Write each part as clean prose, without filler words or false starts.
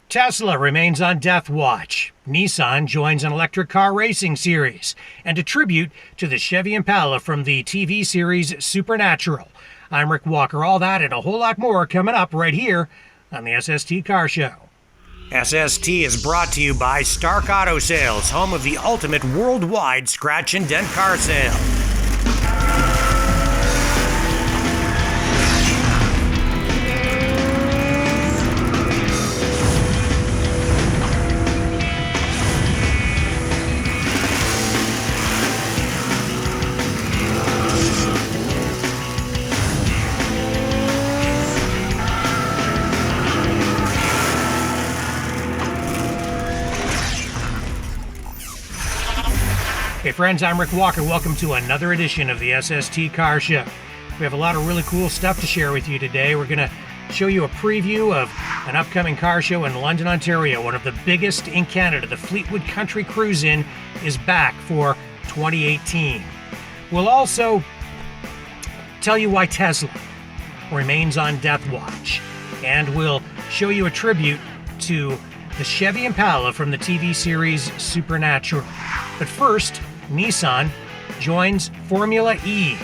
Tesla remains on death watch. Nissan joins an electric car racing series. And a tribute to the Chevy Impala from the TV series Supernatural. I'm Rick Walker. All that and a whole lot more coming up right here on the SST Car Show. SST is brought to you by Stark Auto Sales, home of the ultimate worldwide scratch and dent car sale. Hey friends, I'm Rick Walker. Welcome to another edition of the SST Car Show. We have a lot of really cool stuff to share with you today. We're going to show you a preview of an upcoming car show in London, Ontario, one of the biggest in Canada. The Fleetwood Country Cruize In is back for 2018. We'll also tell you why Tesla remains on death watch. And we'll show you a tribute to the Chevy Impala from the TV series Supernatural. But first, Nissan joins Formula E,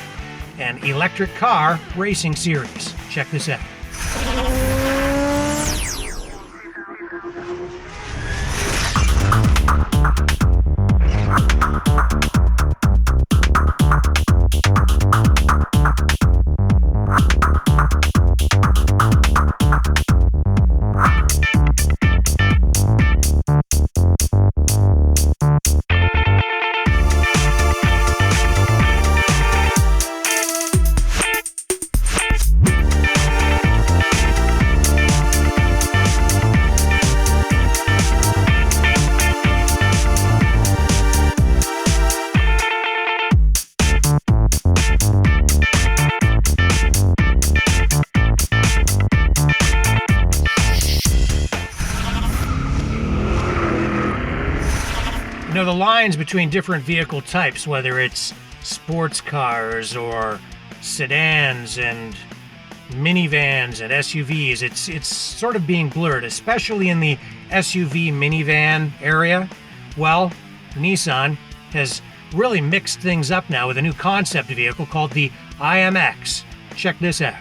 an electric car racing series. Check this out. You know, the lines between different vehicle types, whether it's sports cars or sedans and minivans and SUVs, it's sort of being blurred, especially in the SUV minivan area. Well, Nissan has really mixed things up now with a new concept vehicle called the IMx. Check this out.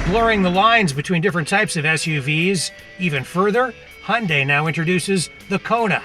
Blurring the lines between different types of SUVs even further, Hyundai now introduces the Kona.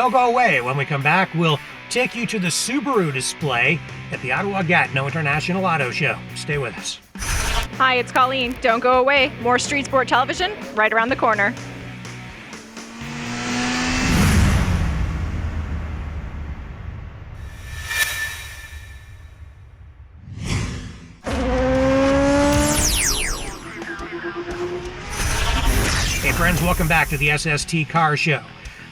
Don't go away. When we come back, we'll take you to the Subaru display at the Ottawa-Gatineau International Auto Show. Stay with us. Hi, it's Colleen. Don't go away. More Street Sport television right around the corner. Hey friends, welcome back to the SST Car Show.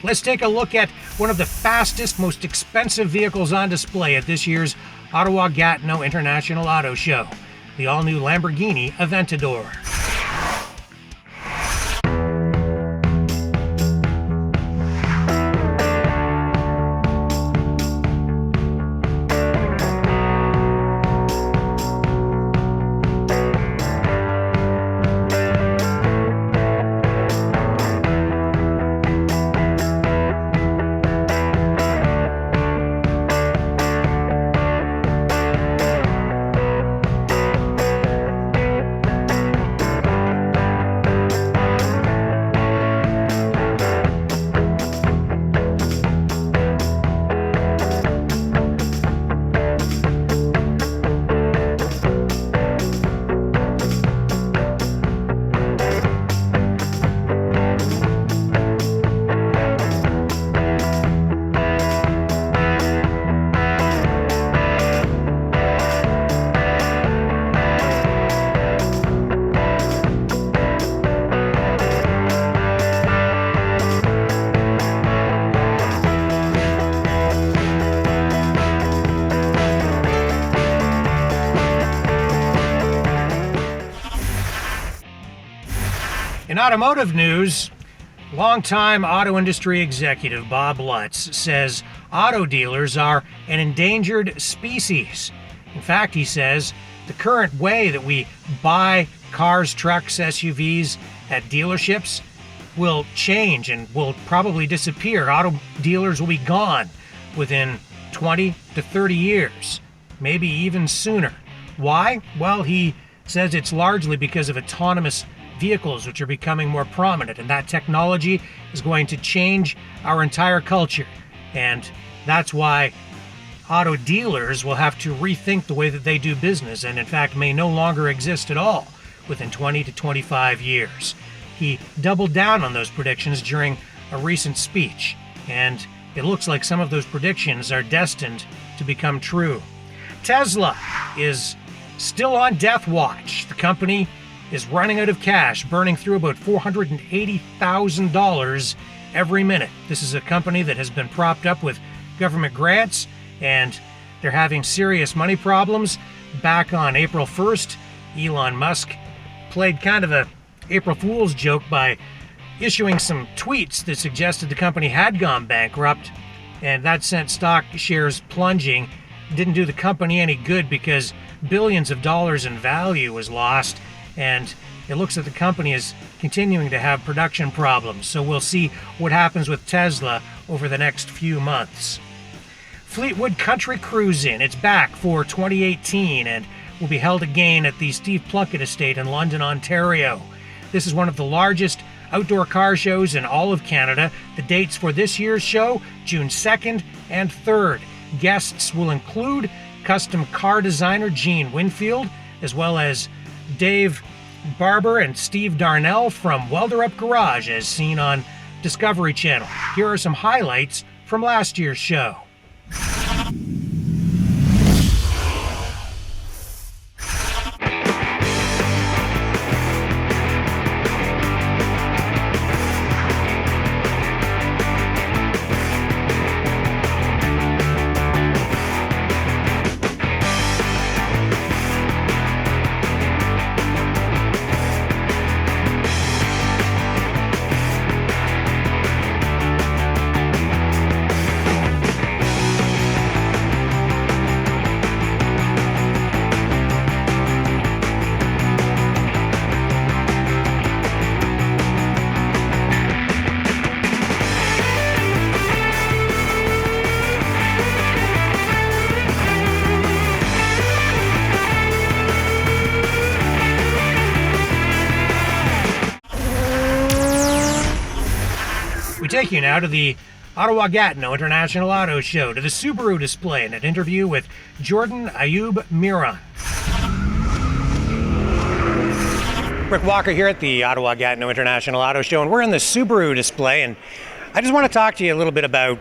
Let's take a look at one of the fastest, most expensive vehicles on display at this year's Ottawa-Gatineau International Auto Show, the all-new Lamborghini Aventador. In automotive news, longtime auto industry executive Bob Lutz says auto dealers are an endangered species. In fact, he says the current way that we buy cars, trucks, SUVs at dealerships will change and will probably disappear. Auto dealers will be gone within 20 to 30 years, maybe even sooner. Why? Well, he says it's largely because of autonomous vehicles, which are becoming more prominent, and that technology is going to change our entire culture. And that's why auto dealers will have to rethink the way that they do business, and in fact may no longer exist at all within 20 to 25 years. He doubled down on those predictions during a recent speech, and it looks like some of those predictions are destined to become true. Tesla is still on death watch. The company is running out of cash, burning through about $480,000 every minute. This is a company that has been propped up with government grants, and they're having serious money problems. Back on April 1st, Elon Musk played kind of a April Fool's joke by issuing some tweets that suggested the company had gone bankrupt, and that sent stock shares plunging. Didn't do the company any good because billions of dollars in value was lost, and it looks like the company is continuing to have production problems. So we'll see what happens with Tesla over the next few months. Fleetwood Country Cruize In, it's back for 2018 and will be held again at the Steve Plunkett Estate in London, Ontario. This is one of the largest outdoor car shows in all of Canada. The dates for this year's show, June 2nd and 3rd. Guests will include custom car designer Gene Winfield, as well as Dave Barber and Steve Darnell from Welder Up Garage, as seen on Discovery Channel. Here are some highlights from last year's show. We take you now to the Ottawa-Gatineau International Auto Show, to the Subaru display and an interview with Jordan Ayub Miron. Rick Walker here at the Ottawa-Gatineau International Auto Show, and we're in the Subaru display, and I just want to talk to you a little bit about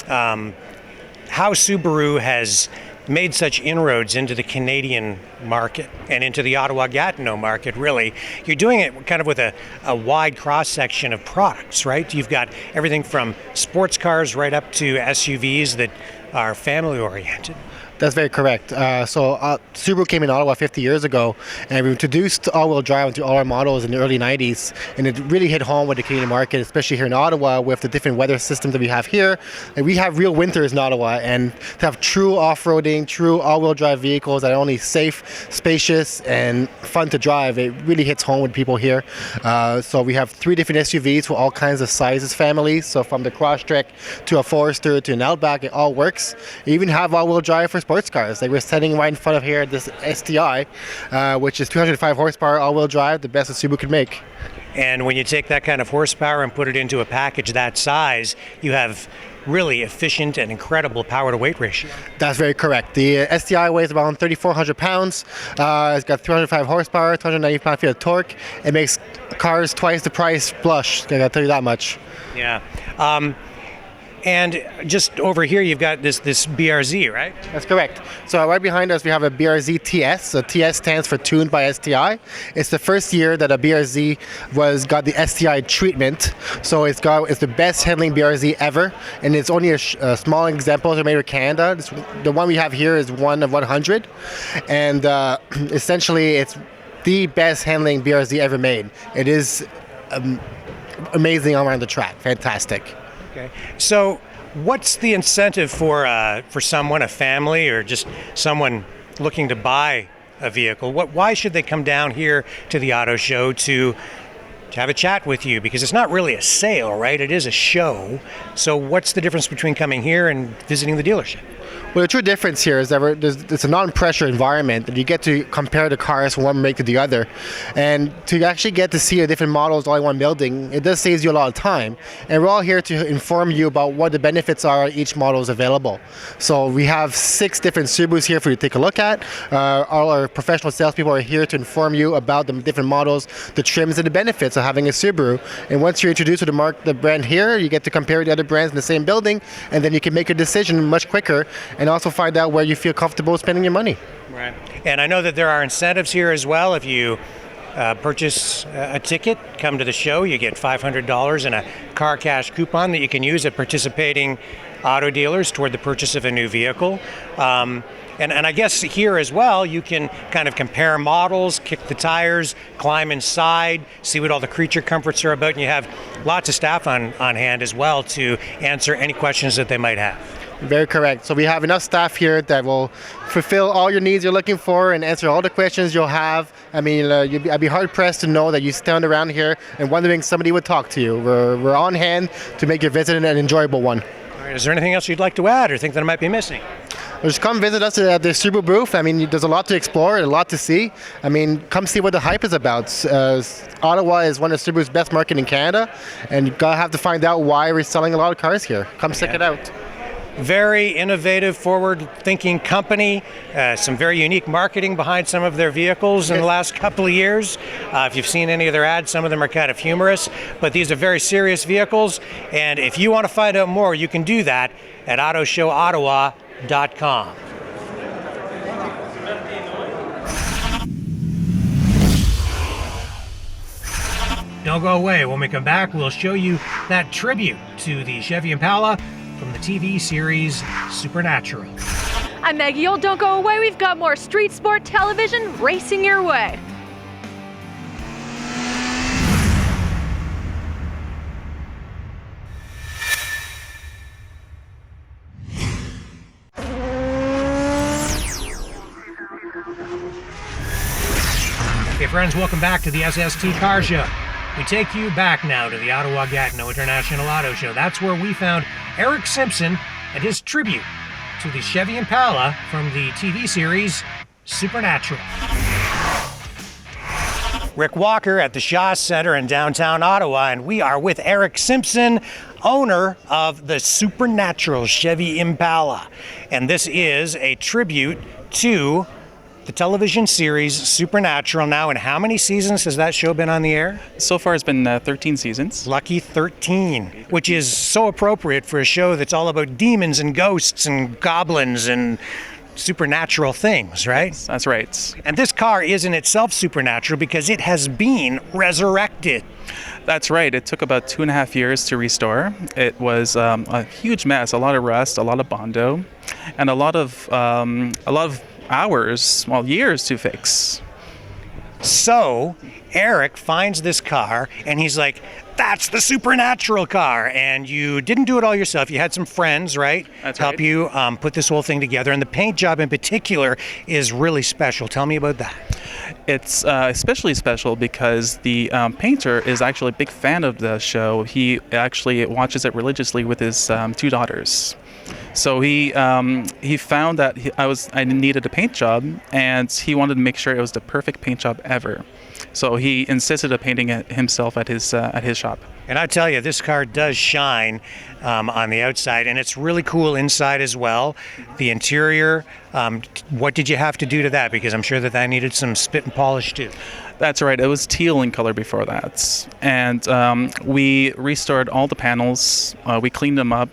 how Subaru has made such inroads into the Canadian market and into the Ottawa-Gatineau market, really. You're doing it kind of with a wide cross-section of products, right? You've got everything from sports cars right up to SUVs that are family-oriented. That's very correct. Subaru came in Ottawa 50 years ago, and we introduced all-wheel drive into all our models in the early 90s, and it really hit home with the Canadian market, especially here in Ottawa with the different weather systems that we have here. And we have real winters in Ottawa, and to have true off-roading, true all-wheel drive vehicles that are only safe, spacious, and fun to drive, it really hits home with people here. So we have 3 different SUVs for all kinds of sizes families, so from the Crosstrek to a Forester to an Outback, it all works. We even have all-wheel drive for sports cars. Like we're standing right in front of here this STI, which is 205 horsepower all-wheel drive, the best that Subaru could make. And when you take that kind of horsepower and put it into a package that size, you have really efficient and incredible power-to-weight ratio. That's very correct. The STI weighs about 3,400 pounds. It's got 305 horsepower, 290 pound-feet of torque. It makes cars twice the price blush. I gotta tell you that much. Yeah. And just over here, you've got this BRZ, right? That's correct. So right behind us, we have a BRZ TS. So TS stands for Tuned by STI. It's the first year that a BRZ got the STI treatment. So it's the best handling BRZ ever, and it's only a small example made in Canada. The one we have here is 1 of 100, and essentially it's the best handling BRZ ever made. It is amazing all around the track. Fantastic. Okay. So what's the incentive for someone, a family, or just someone looking to buy a vehicle? Why should they come down here to the auto show to have a chat with you? Because it's not really a sale, right? It is a show. So what's the difference between coming here and visiting the dealership? Well, the true difference here is that it's a non-pressure environment, and you get to compare the cars from one make to the other. And to actually get to see the different models all in one building, it does save you a lot of time. And we're all here to inform you about what the benefits are each model is available. So we have 6 different Subarus here for you to take a look at. All our professional salespeople are here to inform you about the different models, the trims, and the benefits of having a Subaru. And once you're introduced to the brand here, you get to compare the other brands in the same building, and then you can make a decision much quicker and also find out where you feel comfortable spending your money. Right. And I know that there are incentives here as well. If you purchase a ticket, come to the show, you get $500 in a car cash coupon that you can use at participating auto dealers toward the purchase of a new vehicle. And I guess here as well, you can kind of compare models, kick the tires, climb inside, see what all the creature comforts are about, and you have lots of staff on hand as well to answer any questions that they might have. Very correct. So we have enough staff here that will fulfill all your needs you're looking for and answer all the questions you'll have. I mean, I'd be hard-pressed to know that you stand around here and wondering somebody would talk to you. We're on hand to make your visit an enjoyable one. All right, is there anything else you'd like to add or think that I might be missing? Just come visit us at the Subaru booth. I mean, there's a lot to explore and a lot to see. I mean, come see what the hype is about. Ottawa is one of Subaru's best market in Canada, and you're going to have to find out why we're selling a lot of cars here. Come check it out. Very innovative, forward-thinking company. Some very unique marketing behind some of their vehicles in the last couple of years. If you've seen any of their ads, some of them are kind of humorous, but these are very serious vehicles. And if you want to find out more, you can do that at autoshowottawa.com. Don't go away. When we come back, we'll show you that tribute to the Chevy Impala from the TV series Supernatural. I'm Maggie Old. Don't go away. We've got more street sport television racing your way. Hey friends, welcome back to the SST Car Show. We take you back now to the Ottawa-Gatineau International Auto Show. That's where we found Eric Simpson and his tribute to the Chevy Impala from the TV series Supernatural. Rick Walker at the Shaw Center in downtown Ottawa, and we are with Eric Simpson, owner of the Supernatural Chevy Impala. And this is a tribute to the television series Supernatural. Now, and how many seasons has that show been on the air? So far, it's been 13 seasons. Lucky 13, which is so appropriate for a show that's all about demons and ghosts and goblins and supernatural things, right? That's right. And this car is in itself supernatural because it has been resurrected. That's right. It took about 2.5 years to restore. It was a huge mess, a lot of rust, a lot of Bondo, and a lot of hours, well, years to fix. So Eric finds this car and he's like, that's the Supernatural car. And you didn't do it all yourself. You had some friends, right? That's help right. you put this whole thing together. And the paint job in particular is really special. Tell me about that. It's especially special because the painter is actually a big fan of the show. He actually watches it religiously with his 2 daughters. So he found that I needed a paint job, and he wanted to make sure it was the perfect paint job ever. So he insisted on painting it himself at his shop. And I tell you, this car does shine on the outside, and it's really cool inside as well. The interior, what did you have to do to that? Because I'm sure that needed some spit and polish too. That's right. It was teal in color before that. And we restored all the panels. We cleaned them up.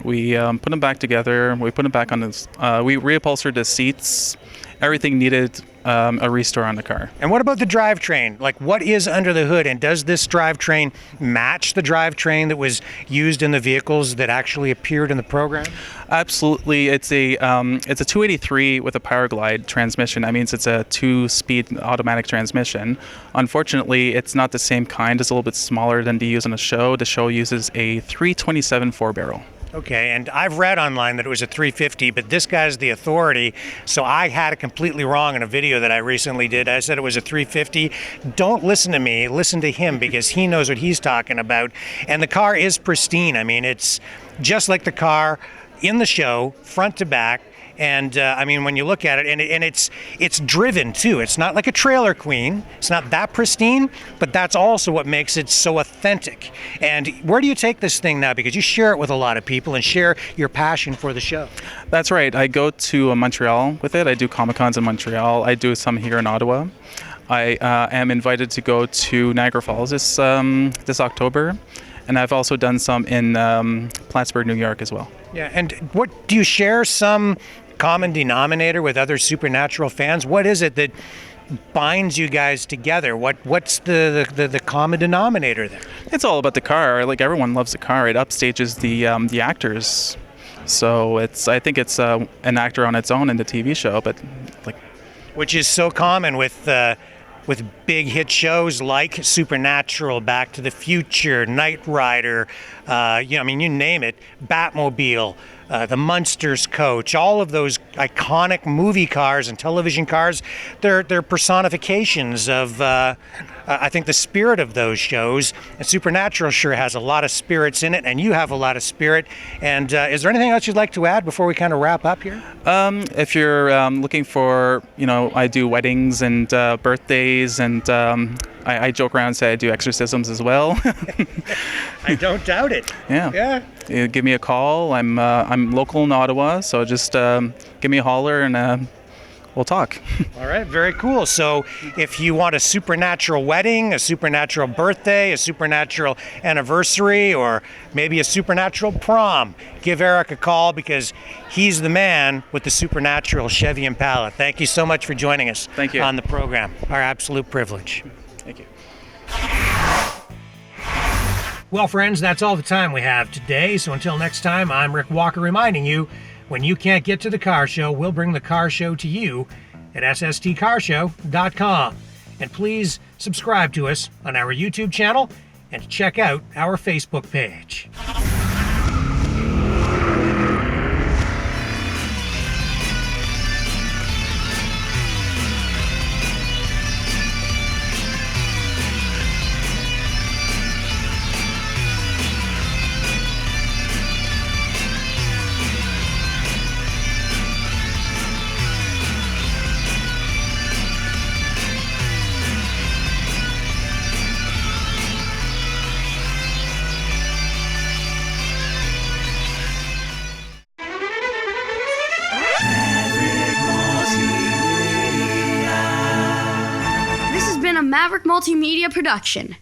We put them back together. We put them back on this. We reupholstered the seats. Everything needed a restore on the car. And what about the drivetrain? Like, what is under the hood, and does this drivetrain match the drivetrain that was used in the vehicles that actually appeared in the program? Absolutely. It's a 283 with a power glide transmission. That means it's a 2-speed automatic transmission. Unfortunately, it's not the same kind. It's a little bit smaller than they use on the show. The show uses a 327 4-barrel. Okay, and I've read online that it was a 350, but this guy's the authority, so I had it completely wrong in a video that I recently did. I said it was a 350. Don't listen to me, listen to him, because he knows what he's talking about. And the car is pristine. I mean, it's just like the car in the show, front to back. And I mean, when you look at it, and it's driven too. It's not like a trailer queen. It's not that pristine, but that's also what makes it so authentic. And where do you take this thing now? Because you share it with a lot of people and share your passion for the show. That's right. I go to Montreal with it. I do Comic-Cons in Montreal. I do some here in Ottawa. I am invited to go to Niagara Falls this October. And I've also done some in Plattsburgh, New York as well. Yeah, and what do you share some common denominator with other Supernatural fans? What is it that binds you guys together? What's the common denominator there? It's all about the car. Like, everyone loves the car. It upstages the actors. So I think it's an actor on its own in the TV show, but like, which is so common with big hit shows like Supernatural, Back to the Future, Knight Rider, you name it, Batmobile, the Munsters coach, all of those iconic movie cars and television cars. They're personifications of, I think, the spirit of those shows. And Supernatural sure has a lot of spirits in it, and you have a lot of spirit. And is there anything else you'd like to add before we kind of wrap up here? If you're looking for, I do weddings and birthdays, and I joke around and say I do exorcisms as well. I don't doubt it. Yeah. Give me a call. I'm local in Ottawa, so just give me a holler and we'll talk. All right, very cool. So if you want a supernatural wedding, a supernatural birthday, a supernatural anniversary, or maybe a supernatural prom, give Eric a call, because he's the man with the Supernatural Chevy Impala. Thank you so much for joining us. Thank you. On the program. Our absolute privilege. Thank you. Well, friends, that's all the time we have today. So until next time, I'm Rick Walker reminding you, when you can't get to the car show, we'll bring the car show to you at SSTCarshow.com. And please subscribe to us on our YouTube channel and check out our Facebook page. Maverick Multimedia production.